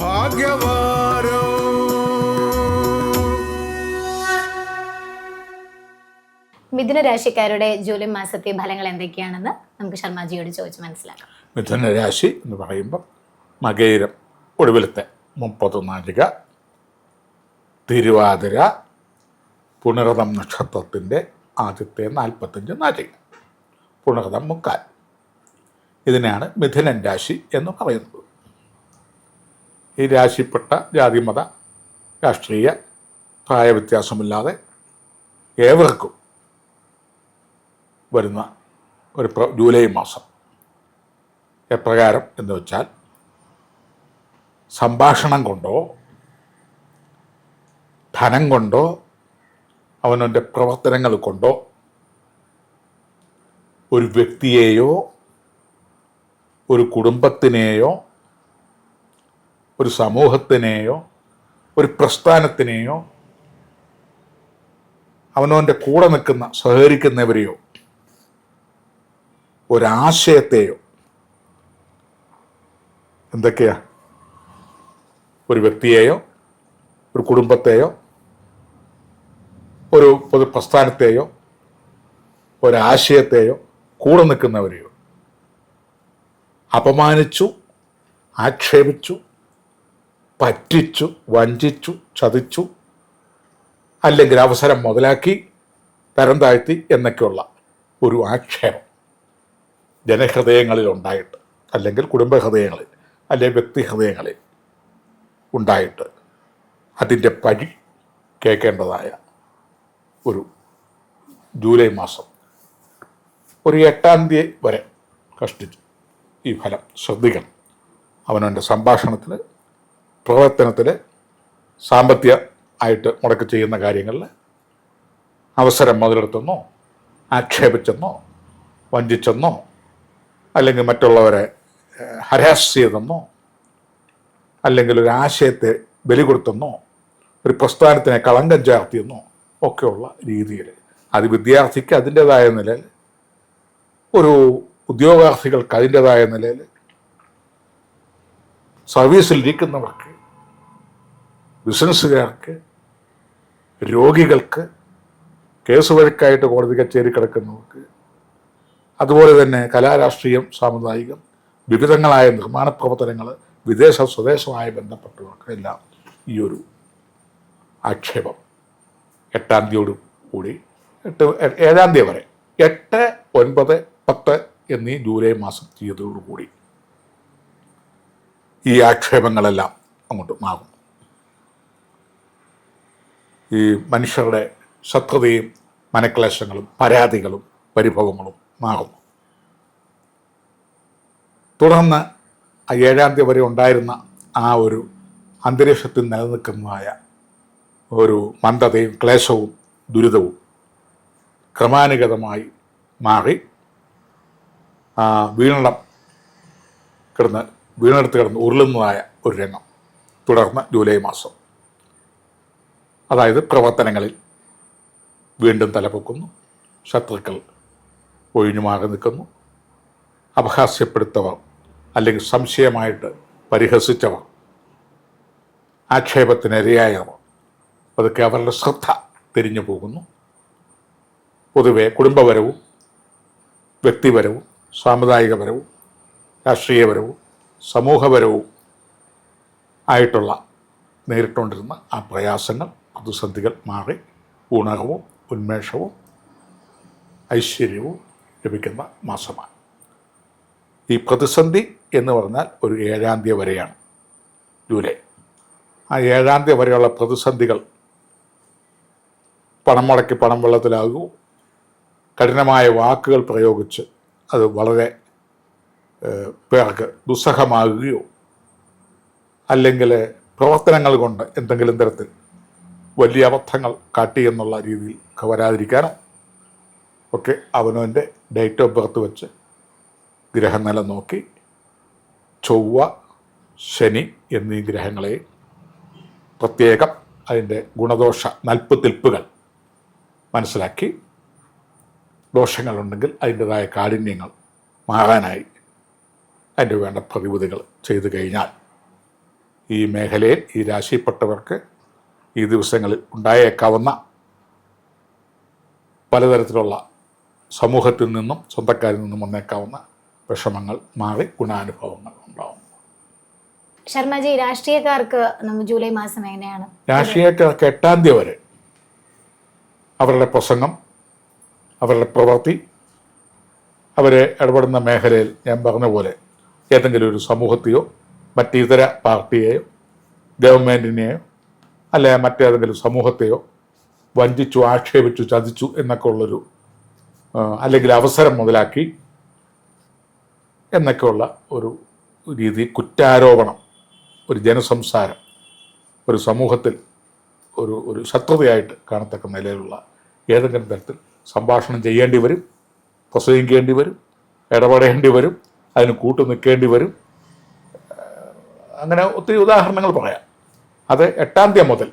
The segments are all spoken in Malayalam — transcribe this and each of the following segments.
ഭാഗ്യവാരം. മിഥുന രാശിക്കാരുടെ ജൂലൈ മാസത്തെ ഫലങ്ങൾ എന്തൊക്കെയാണെന്ന് നമുക്ക് ശർമാജിയോട് ചോദിച്ച് മനസ്സിലാക്കാം. മിഥുന രാശി എന്ന് പറയുമ്പോൾ മകയിരം ഒടുവിലത്തെ 30 നാഴിക, തിരുവാതിര, പുണർതം നക്ഷത്രത്തിൻ്റെ ആദ്യത്തെ 45 നാഴിക, പുണർതം മുക്കാൽ. ഇതിനെയാണ് മിഥുനൻ രാശി എന്ന് പറയുന്നത്. ഈ രാശിപ്പെട്ട ജാതിമത രാഷ്ട്രീയ പ്രായവ്യത്യാസമില്ലാതെ ഏവർക്കും വരുന്ന ഒരു ജൂലൈ മാസം എപ്രകാരം എന്ന് വെച്ചാൽ, സംഭാഷണം കൊണ്ടോ ധനം കൊണ്ടോ അവനവൻ്റെ പ്രവർത്തനങ്ങൾ കൊണ്ടോ ഒരു വ്യക്തിയെയോ ഒരു കുടുംബത്തിനെയോ ഒരു സമൂഹത്തിനെയോ ഒരു പ്രസ്ഥാനത്തിനെയോ അവനവൻ്റെ കൂടെ നിൽക്കുന്ന സഹകരിക്കുന്നവരെയോ ഒരാശയത്തെയോ, എന്തൊക്കെയാ, ഒരു വ്യക്തിയെയോ ഒരു കുടുംബത്തെയോ ഒരു പൊതു പ്രസ്ഥാനത്തെയോ ഒരാശയത്തെയോ കൂടെ നിൽക്കുന്നവരെയോ അപമാനിച്ചു, ആക്ഷേപിച്ചു, പറ്റിച്ചു, വഞ്ചിച്ചു, ചതിച്ചു, അല്ലെങ്കിൽ അവസരം മുതലാക്കി തരം താഴ്ത്തി എന്നൊക്കെയുള്ള ഒരു ആക്ഷേപം ജനഹൃദയങ്ങളിൽ ഉണ്ടായിട്ട്, അല്ലെങ്കിൽ കുടുംബഹൃദയങ്ങളിൽ അല്ലെങ്കിൽ വ്യക്തിഹൃദയങ്ങളിൽ ഉണ്ടായിട്ട് അതിൻ്റെ പഴി കേൾക്കേണ്ടതായ ഒരു ജൂലൈ മാസം ഒരു 8-ാം തീയതി വരെ കഷ്ടിച്ച് ഈ ഫലം ശ്രദ്ധിക്കണം. അവനവൻ്റെ സംഭാഷണത്തിൽ, പ്രവർത്തനത്തിൽ, സാമ്പത്തിക ആയിട്ട് മുടക്കി ചെയ്യുന്ന കാര്യങ്ങളിൽ അവസരം മുതലെടുത്തെന്നോ ആക്ഷേപിച്ചെന്നോ വഞ്ചിച്ചെന്നോ അല്ലെങ്കിൽ മറ്റുള്ളവരെ ഹരാസ് ചെയ്തെന്നോ അല്ലെങ്കിൽ ഒരു ആശയത്തെ ബലി കൊടുത്തെന്നോ ഒരു പ്രസ്ഥാനത്തിനെ കളങ്കം ചാർത്തിയെന്നോ ഒക്കെയുള്ള രീതിയിൽ, അത് വിദ്യാർത്ഥിക്ക് അതിൻ്റെതായ നിലയിൽ, ഒരു ഉദ്യോഗാർത്ഥികൾക്ക് അതിൻ്റെതായ നിലയിൽ, സർവീസിലിരിക്കുന്നവർക്ക്, ബിസിനസ്സുകാർക്ക്, രോഗികൾക്ക്, കേസ് വഴക്കായിട്ട് കോടതി കച്ചേരി കിടക്കുന്നവർക്ക്, അതുപോലെ തന്നെ കലാരാഷ്ട്രീയം, സാമുദായികം, വിവിധങ്ങളായ നിർമ്മാണ പ്രവർത്തനങ്ങൾ, വിദേശ സ്വദേശമായ ബന്ധപ്പെട്ടവർക്ക് എല്ലാം ഈ ഒരു ആക്ഷേപം 8-ാം തീയതിയോട് കൂടി 7-ാം തീയതി വരെ 8, 9, 10 എന്നീ ജൂലൈ മാസം തീയതിയോടുകൂടി ഈ ആക്ഷേപങ്ങളെല്ലാം അങ്ങോട്ട് മാറും. ഈ മനുഷ്യരുടെ ശത്രുതയും മനക്ലേശങ്ങളും പരാതികളും പരിഭവങ്ങളും മാറുന്നു. തുടർന്ന് 7-ാം തീയതി വരെ ഉണ്ടായിരുന്ന ആ ഒരു അന്തരീക്ഷത്തിൽ നിലനിൽക്കുന്നതായ ഒരു മന്ദതയും ക്ലേശവും ദുരിതവും ക്രമാനുഗതമായി മാറി വീണെടുത്ത് കിടന്ന് ഉരുളുന്നതായ ഒരു രംഗം തുടർന്ന് ജൂലൈ മാസം, അതായത് പ്രവർത്തനങ്ങളിൽ വീണ്ടും തലപൊക്കുന്നു, ശത്രുക്കൾ ഒഴിഞ്ഞു മാറി നിൽക്കുന്നു, അപഹാസ്യപ്പെടുത്തവർ അല്ലെങ്കിൽ സംശയമായിട്ട് പരിഹസിച്ചവർ, ആക്ഷേപത്തിനിരയായവർ അതൊക്കെ അവരുടെ ശ്രദ്ധ തിരിഞ്ഞു പോകുന്നു. പൊതുവെ കുടുംബപരവും വ്യക്തിപരവും സാമുദായികപരവും രാഷ്ട്രീയപരവും സമൂഹപരവും ആയിട്ടുള്ള നേരിട്ടുകൊണ്ടിരുന്ന ആ പ്രയാസങ്ങൾ, പ്രതിസന്ധികൾ മാറി ഉണർവും ഉന്മേഷവും ഐശ്വര്യവും ലഭിക്കുന്ന മാസമാണ്. ഈ പ്രതിസന്ധി എന്ന് പറഞ്ഞാൽ ഒരു 7-ാം തീയതി വരെയാണ് ജൂലൈ. ആ 7-ാം തീയതി വരെയുള്ള പ്രതിസന്ധികൾ പണം മുടക്കി പണം വെള്ളത്തിലാകുകയോ, കഠിനമായ വാക്കുകൾ പ്രയോഗിച്ച് അത് വളരെ പേർക്ക് ദുസ്സഹമാകുകയോ, അല്ലെങ്കിൽ പ്രവർത്തനങ്ങൾ കൊണ്ട് എന്തെങ്കിലും തരത്തിൽ വലിയ അബദ്ധങ്ങൾ കാട്ടിയെന്നുള്ള രീതിയിൽ വരാതിരിക്കാനോ ഒക്കെ അവനവൻ്റെ ഡേറ്റ് ഓഫ് ബർത്ത് വെച്ച് ഗ്രഹനില നോക്കി ചൊവ്വ, ശനി എന്നീ ഗ്രഹങ്ങളെ പ്രത്യേകം അതിൻ്റെ ഗുണദോഷ നൽപ്പുതിൽപ്പുകൾ മനസ്സിലാക്കി, ദോഷങ്ങളുണ്ടെങ്കിൽ അതിൻ്റെതായ കാഠിന്യങ്ങൾ മാറാനായി അതിൻ്റെ വേണ്ട പ്രതിവിധികൾ ചെയ്തു കഴിഞ്ഞാൽ ഈ മേഖലയിൽ ഈ രാശിപ്പെട്ടവർക്ക് ഈ ദിവസങ്ങളിൽ ഉണ്ടായേക്കാവുന്ന പലതരത്തിലുള്ള സമൂഹത്തിൽ നിന്നും സ്വന്തക്കാരിൽ നിന്നും വന്നേക്കാവുന്ന വിഷമങ്ങൾ മാറി ഗുണാനുഭവങ്ങൾ ഉണ്ടാവും. ശർമ്മജി, രാഷ്ട്രീയക്കാർക്ക് ജൂലൈ മാസം എങ്ങനെയാണ്? രാഷ്ട്രീയക്കാർക്ക് 8-ാം തീയതി വരെ അവരുടെ പ്രസംഗം, അവരുടെ പ്രവൃത്തി, അവരെ ഇടപെടുന്ന മേഖലയിൽ ഞാൻ പറഞ്ഞ പോലെ ഏതെങ്കിലും ഒരു സമൂഹത്തെയോ മറ്റിതര പാർട്ടിയെയോ ഗവൺമെൻറ്റിനെയോ അല്ലെ മറ്റേതെങ്കിലും സമൂഹത്തെയോ വഞ്ചിച്ചു, ആക്ഷേപിച്ചു, ചതിച്ചു എന്നൊക്കെ ഉള്ളൊരു അല്ലെങ്കിൽ അവസരം മുതലാക്കി എന്നൊക്കെയുള്ള ഒരു രീതി, കുറ്റാരോപണം, ഒരു ജനസംസാരം ഒരു സമൂഹത്തിൽ ഒരു ശത്രുതയായിട്ട് കാണത്തക്ക നിലയിലുള്ള ഏതെങ്കിലും തരത്തിൽ സംഭാഷണം ചെയ്യേണ്ടി വരും, പ്രസംഗിക്കേണ്ടി വരും, ഇടപെടേണ്ടി വരും, അതിന് കൂട്ടു നിൽക്കേണ്ടി വരും. അങ്ങനെ ഒത്തിരി ഉദാഹരണങ്ങൾ പറയാം. അത് 8-ാം തീയതി മുതൽ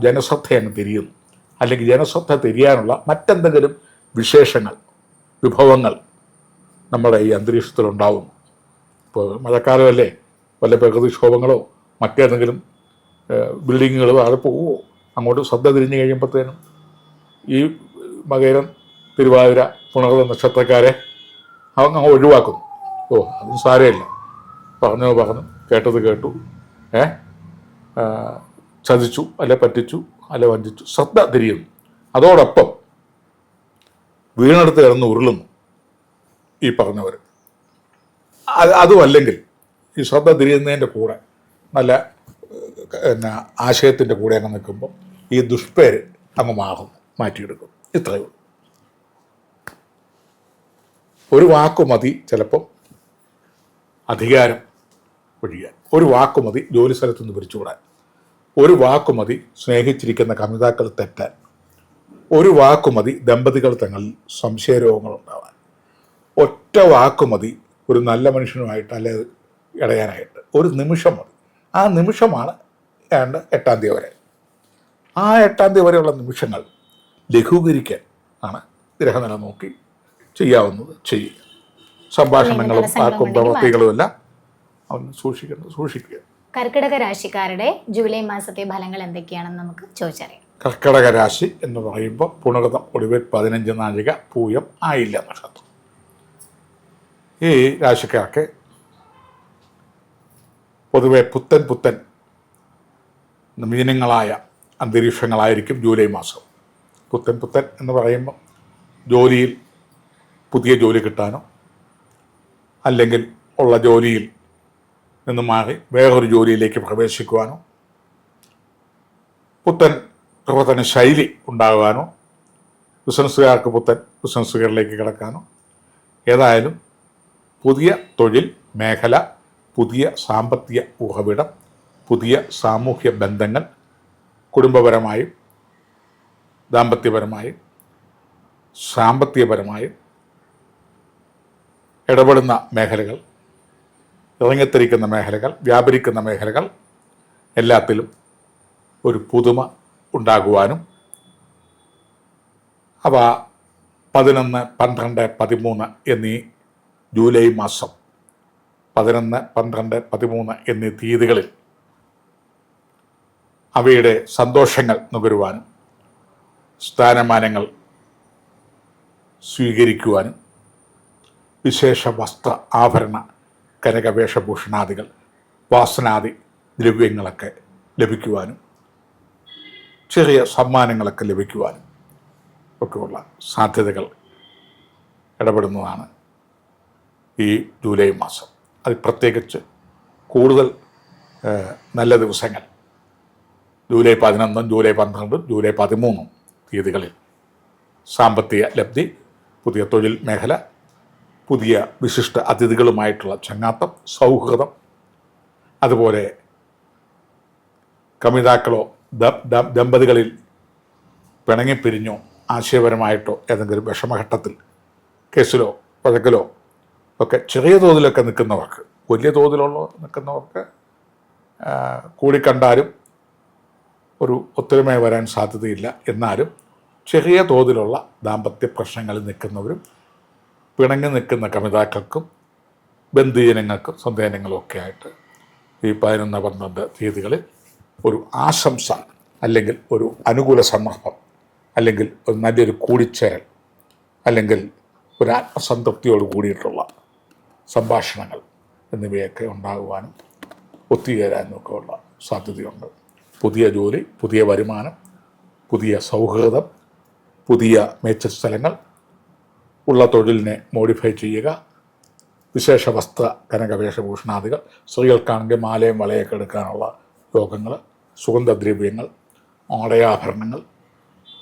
ജനശ്രദ്ധ അങ്ങ് തിരിയുന്നു. അല്ലെങ്കിൽ ജനശ്രദ്ധ തിരിയാനുള്ള മറ്റെന്തെങ്കിലും വിശേഷങ്ങൾ, വിഭവങ്ങൾ നമ്മുടെ ഈ അന്തരീക്ഷത്തിലുണ്ടാവുന്നു. ഇപ്പോൾ മഴക്കാലമല്ലേ, വല്ല പ്രകൃതിക്ഷോഭങ്ങളോ മറ്റേതെങ്കിലും ബിൽഡിങ്ങുകളോ അവിടെ പോവുമോ, അങ്ങോട്ട് ശ്രദ്ധ തിരിഞ്ഞു കഴിയുമ്പോഴത്തേനും ഈ മകരം, തിരുവാതിര, പുണർന്ന നക്ഷത്രക്കാരെ അങ്ങ് ഒഴിവാക്കുന്നു. അതും സാരമില്ല, പറഞ്ഞു കേട്ടത് കേട്ടു, ചതിച്ചു അല്ലെ പറ്റിച്ചു അല്ലെ വഞ്ചിച്ചു, ശ്രദ്ധ തിരിയുന്നു. അതോടൊപ്പം വീണെടുത്ത് കിടന്ന് ഉരുളുന്നു ഈ പറഞ്ഞവർ. അതുമല്ലെങ്കിൽ ഈ ശ്രദ്ധ തിരിയുന്നതിൻ്റെ കൂടെ നല്ല ആശയത്തിൻ്റെ കൂടെ അങ്ങ് നിൽക്കുമ്പോൾ ഈ ദുഷ്പേര് അങ്ങ് മാറ്റിയെടുക്കും. ഇത്രയേ ഉള്ളൂ. ഒരു വാക്കുമതി ചിലപ്പോൾ അധികാരം ഒഴിയാൻ, ഒരു വാക്കുമതി ജോലി സ്ഥലത്തു നിന്ന് പിരിച്ചുവിടാൻ, ഒരു വാക്കുമതി സ്നേഹിച്ചിരിക്കുന്ന കമിതാക്കൾ തെറ്റാൻ, ഒരു വാക്കുമതി ദമ്പതികൾ തങ്ങളിൽ സംശയരോഗങ്ങളുണ്ടാവാൻ, ഒറ്റ വാക്കുമതി ഒരു നല്ല മനുഷ്യനുമായിട്ട് അല്ലെ ഇടയാനായിട്ട്. ഒരു നിമിഷം മതി. ആ നിമിഷമാണ് 8-ാം തീയതി വരെ. ആ 8-ാം തീയതി വരെയുള്ള നിമിഷങ്ങൾ ലഘൂകരിക്കാൻ ആണ് ഗ്രഹനില നോക്കി ചെയ്യാവുന്നത് ചെയ്യുക. സംഭാഷണങ്ങളും വാക്കും പ്രവൃത്തികളും എല്ലാം അവന് സൂക്ഷിക്കുക. കർക്കിടക രാശിക്കാരുടെ ജൂലൈ മാസത്തെ ഫലങ്ങൾ എന്തൊക്കെയാണെന്ന് നമുക്ക് ചോദിച്ചറിയാം. കർക്കിടക രാശി എന്ന് പറയുമ്പോൾ പുണർതം, ഒടുവിൽ 15 നാഴിക, പൂയം, ആയില്ല നക്ഷത്രം. ഈ രാശിക്കാർക്ക് പൊതുവെ പുത്തൻ നവീനങ്ങളായ അന്തരീക്ഷങ്ങളായിരിക്കും ജൂലൈ മാസം. പുത്തൻ എന്ന് പറയുമ്പോൾ ജോലിയിൽ പുതിയ ജോലി കിട്ടാനോ അല്ലെങ്കിൽ ഉള്ള ജോലിയിൽ നിന്ന് മാറി വേറൊരു ജോലിയിലേക്ക് പ്രവേശിക്കുവാനോ, പുത്തൻ പ്രവർത്തന ശൈലി ഉണ്ടാകാനോ, ബിസിനസ്സുകാർക്ക് പുത്തൻ ബിസിനസ്സുകളിലേക്ക് കിടക്കാനോ, ഏതായാലും പുതിയ തൊഴിൽ മേഖല, പുതിയ സാമ്പത്തിക ഉറവിടം, പുതിയ സാമൂഹ്യ ബന്ധങ്ങൾ, കുടുംബപരമായും ദാമ്പത്യപരമായും സാമ്പത്തികപരമായും ഇടപെടുന്ന മേഖലകൾ, ഇറങ്ങിത്തിരിക്കുന്ന മേഖലകൾ, വ്യാപരിക്കുന്ന മേഖലകൾ എല്ലാത്തിലും ഒരു പുതുമ ഉണ്ടാകുവാനും അവ 11, 12, 13 എന്നീ ജൂലൈ മാസം 11, 12, 13 എന്നീ തീയതികളിൽ അവയുടെ സന്തോഷങ്ങൾ നുകരുവാനും സ്ഥാനമാനങ്ങൾ സ്വീകരിക്കുവാനും വിശേഷ വസ്ത്ര ആഭരണ കനകവേഷഭൂഷണാദികൾ, വാസനാദി ദ്രവ്യങ്ങളൊക്കെ ലഭിക്കുവാനും ചെറിയ സമ്മാനങ്ങളൊക്കെ ലഭിക്കുവാനും ഒക്കെയുള്ള സാധ്യതകൾ ഇടപെടുന്നതാണ് ഈ ജൂലൈ മാസം. അത് പ്രത്യേകിച്ച് കൂടുതൽ നല്ല ദിവസങ്ങൾ ജൂലൈ 11, ജൂലൈ 12, ജൂലൈ 13 തീയതികളിൽ സാമ്പത്തിക ലബ്ധി, പുതിയ തൊഴിൽ മേഖല, പുതിയ വിശിഷ്ട അതിഥികളുമായിട്ടുള്ള ചങ്ങാത്തം, സൗഹൃദം, അതുപോലെ കമിതാക്കളോ ദമ്പതികളിൽ പിണങ്ങിപ്പിരിഞ്ഞോ ആശയപരമായിട്ടോ ഏതെങ്കിലും വിഷമഘട്ടത്തിൽ കേസിലോ വഴക്കിലോ ഒക്കെ ചെറിയ തോതിലൊക്കെ നിൽക്കുന്നവർക്ക്, വലിയ തോതിലുള്ള നിൽക്കുന്നവർക്ക് കൂടിക്കണ്ടാലും ഒരു ഒത്തൊരുമ വരാൻ സാധ്യതയില്ല. എന്നാലും ചെറിയ തോതിലുള്ള ദാമ്പത്യ പ്രശ്നങ്ങളിൽ നിൽക്കുന്നവരും പിണങ്ങി നിൽക്കുന്ന കമിതാക്കൾക്കും ബന്ധുജനങ്ങൾക്കും സന്താനങ്ങളും ഒക്കെ ആയിട്ട് ഈ 11, 12 തീയതികളിൽ ഒരു ആശംസ അല്ലെങ്കിൽ ഒരു അനുകൂല സന്ദർഭം അല്ലെങ്കിൽ ഒരു നല്ലൊരു കൂടിച്ചേരൽ അല്ലെങ്കിൽ ഒരു ആത്മസംതൃപ്തിയോട് കൂടിയിട്ടുള്ള സംഭാഷണങ്ങൾ എന്നിവയൊക്കെ ഉണ്ടാകുവാനും ഒത്തുചേരാനും ഒക്കെ ഉള്ള സാധ്യതയുണ്ട്. പുതിയ ജോലി, പുതിയ വരുമാനം, പുതിയ സൗഹൃദം, പുതിയ മേച്ചസ്ഥലങ്ങൾ, ഉള്ള തൊഴിലിനെ മോഡിഫൈ ചെയ്യുക, വിശേഷ വസ്ത്ര കനകവേഷഭൂഷണാദികൾ, സ്ത്രീകൾക്കാണെങ്കിൽ മാലയും വളയൊക്കെ എടുക്കാനുള്ള യോഗങ്ങൾ, സുഗന്ധദ്രവ്യങ്ങൾ, ആടയാഭരണങ്ങൾ,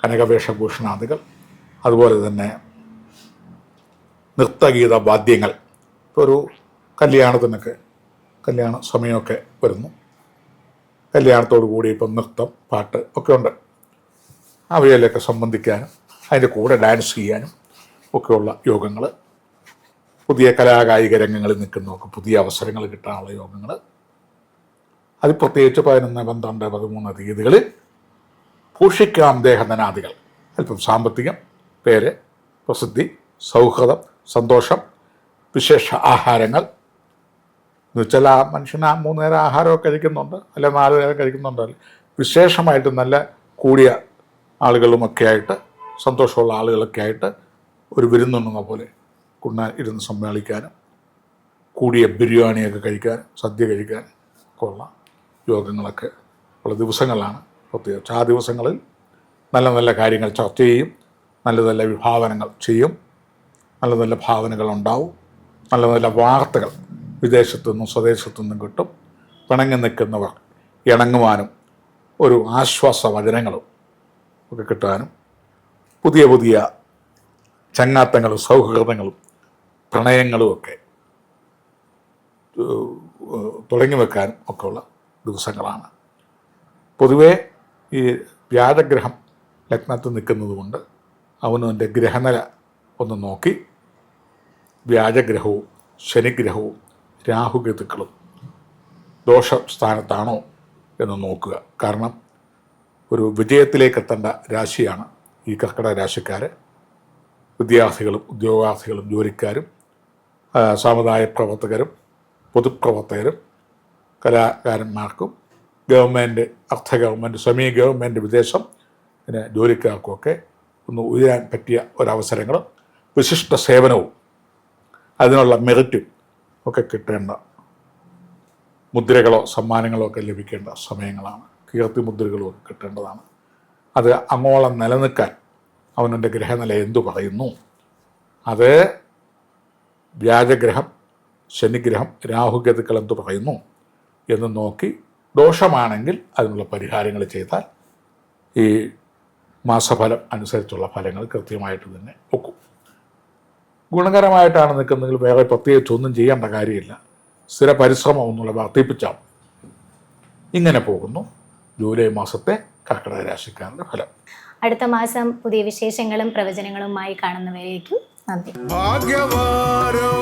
കനകവേഷഭൂഷണാദികൾ, അതുപോലെ തന്നെ നൃത്തഗീത വാദ്യങ്ങൾ. ഇപ്പോൾ ഒരു കല്യാണത്തിനൊക്കെ കല്യാണ സമയമൊക്കെ വരുന്നു, കല്യാണത്തോടു കൂടി ഇപ്പം നൃത്തം, പാട്ട് ഒക്കെ ഉണ്ട്. അവയിലൊക്കെ സംബന്ധിക്കാനും അതിൻ്റെ കൂടെ ഡാൻസ് ചെയ്യാനും ഒക്കെയുള്ള യോഗങ്ങൾ, പുതിയ കലാകായിക രംഗങ്ങളിൽ നിൽക്കുന്നവർക്ക് പുതിയ അവസരങ്ങൾ കിട്ടാനുള്ള യോഗങ്ങൾ, അത് പ്രത്യേകിച്ച് 11, 12, 13 തീയതികളിൽ ഭൂഷിക്കാം ദേഹധനാദികൾ. അല്പം സാമ്പത്തികം, പേര്, പ്രസിദ്ധി, സൗഹൃദം, സന്തോഷം, വിശേഷ ആഹാരങ്ങൾ. എന്ന് വെച്ചാൽ ആ മനുഷ്യൻ 3 നേരം ആഹാരമൊക്കെ കഴിക്കുന്നുണ്ട്, അല്ല 4 നേരം കഴിക്കുന്നുണ്ട്. വിശേഷമായിട്ട് നല്ല കൂടിയ ആളുകളുമൊക്കെ ആയിട്ട്, സന്തോഷമുള്ള ആളുകളൊക്കെ ആയിട്ട് ഒരു വിരുന്നുണ്ടെന്ന പോലെ ഇരുന്ന് സമ്മേളിക്കാനും കൂടിയ ബിരിയാണിയൊക്കെ കഴിക്കാനും സദ്യ കഴിക്കാനും ഒക്കെ ഉള്ള യോഗങ്ങളൊക്കെ ഉള്ള ദിവസങ്ങളാണ്. പ്രത്യേകിച്ച് ആ ദിവസങ്ങളിൽ നല്ല നല്ല കാര്യങ്ങൾ ചർച്ച ചെയ്യും, നല്ല നല്ല വിഭാവനങ്ങൾ ചെയ്യും, നല്ല നല്ല ഭാവനകൾ ഉണ്ടാവും, നല്ല നല്ല വാർത്തകൾ വിദേശത്തു നിന്നും സ്വദേശത്തു നിന്നും കിട്ടും. പിണങ്ങി നിൽക്കുന്നവർ ഇണങ്ങുവാനും ഒരു ആശ്വാസ വചനങ്ങളും ഒക്കെ കിട്ടാനും പുതിയ പുതിയ ചങ്ങാത്തങ്ങളും സൗഹൃദങ്ങളും പ്രണയങ്ങളും ഒക്കെ തുടങ്ങി വെക്കാനും ഒക്കെയുള്ള ദിവസങ്ങളാണ്. പൊതുവേ ഈ വ്യാഴഗ്രഹം ലഗ്നത്തിൽ നിൽക്കുന്നത് കൊണ്ട് അവനവൻ്റെ ഗ്രഹനില ഒന്ന് നോക്കി വ്യാഴഗ്രഹവും ശനിഗ്രഹവും രാഹുകേതുക്കളും ദോഷസ്ഥാനത്താണോ എന്ന് നോക്കുക. കാരണം ഒരു വിജയത്തിലേക്ക് എത്തേണ്ട രാശിയാണ് ഈ കർക്കിടക രാശിക്കാർ. വിദ്യാർത്ഥികളും ഉദ്യോഗാർത്ഥികളും ജോലിക്കാരും സാമുദായ പ്രവർത്തകരും പൊതുപ്രവർത്തകരും കലാകാരന്മാർക്കും ഗവൺമെൻറ്, അർദ്ധ ഗവൺമെൻറ്, സെമി ഗവൺമെൻറ്, വിദേശം, പിന്നെ ജോലിക്കാർക്കുമൊക്കെ ഒന്ന് ഉയരാൻ പറ്റിയ ഒരവസരങ്ങളും വിശിഷ്ട സേവനവും അതിനുള്ള മെറിറ്റും ഒക്കെ കിട്ടേണ്ട, മുദ്രകളോ സമ്മാനങ്ങളോ ഒക്കെ ലഭിക്കേണ്ട സമയങ്ങളാണ്. കീർത്തി മുദ്രകളും ഒക്കെ കിട്ടേണ്ടതാണ്. അത് അങ്ങോളം നിലനിൽക്കാൻ അവനവൻ്റെ ഗ്രഹനില എന്തു പറയുന്നു, അത് വ്യാഴഗ്രഹം, ശനിഗ്രഹം, രാഹുകേതുക്കൾ എന്തു പറയുന്നു എന്ന് നോക്കി ദോഷമാണെങ്കിൽ അതിനുള്ള പരിഹാരങ്ങൾ ചെയ്താൽ ഈ മാസഫലം അനുസരിച്ചുള്ള ഫലങ്ങൾ കൃത്യമായിട്ട് തന്നെ ഒക്കും. ഗുണകരമായിട്ടാണ് നിൽക്കുന്നതെങ്കിൽ വേറെ പ്രത്യേകിച്ചൊന്നും ചെയ്യേണ്ട കാര്യമില്ല. സ്ഥിര പരിശ്രമം ഒന്നുള്ള വർദ്ധിപ്പിച്ചാൽ ഇങ്ങനെ പോകുന്നു ജൂലൈ മാസത്തെ കർക്കിടക രാശിക്കാരുടെ ഫലം. അടുത്ത മാസം പുതിയ വിശേഷങ്ങളും പ്രവചനങ്ങളുമായി കാണുന്നവരേക്കും നന്ദി. ഭാഗ്യവാരം